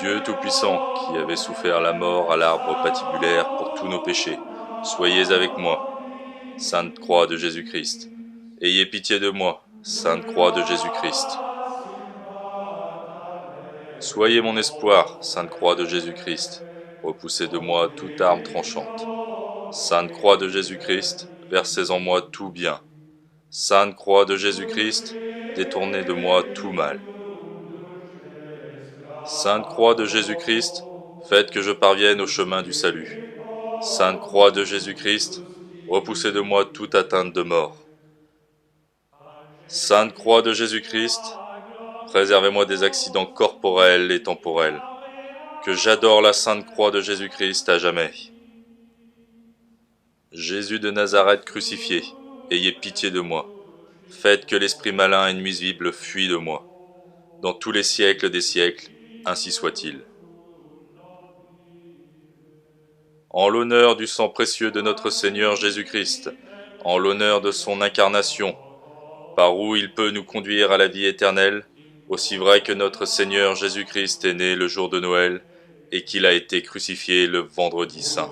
Dieu Tout-Puissant, qui avait souffert la mort à l'arbre patibulaire pour tous nos péchés, soyez avec moi. Sainte Croix de Jésus-Christ, ayez pitié de moi. Sainte Croix de Jésus-Christ. Soyez mon espoir, Sainte Croix de Jésus-Christ. Repoussez de moi toute arme tranchante. Sainte Croix de Jésus-Christ, versez en moi tout bien. Sainte Croix de Jésus-Christ, détournez de moi tout mal. Sainte Croix de Jésus-Christ, faites que je parvienne au chemin du salut. Sainte Croix de Jésus-Christ, repoussez de moi toute atteinte de mort. Sainte Croix de Jésus-Christ, préservez-moi des accidents corporels et temporels. Que j'adore la Sainte Croix de Jésus-Christ à jamais. Jésus de Nazareth crucifié, ayez pitié de moi. Faites que l'esprit malin et nuisible fuit de moi. Dans tous les siècles des siècles, ainsi soit-il. En l'honneur du sang précieux de notre Seigneur Jésus-Christ, en l'honneur de son incarnation, par où il peut nous conduire à la vie éternelle, aussi vrai que notre Seigneur Jésus-Christ est né le jour de Noël et qu'il a été crucifié le vendredi saint.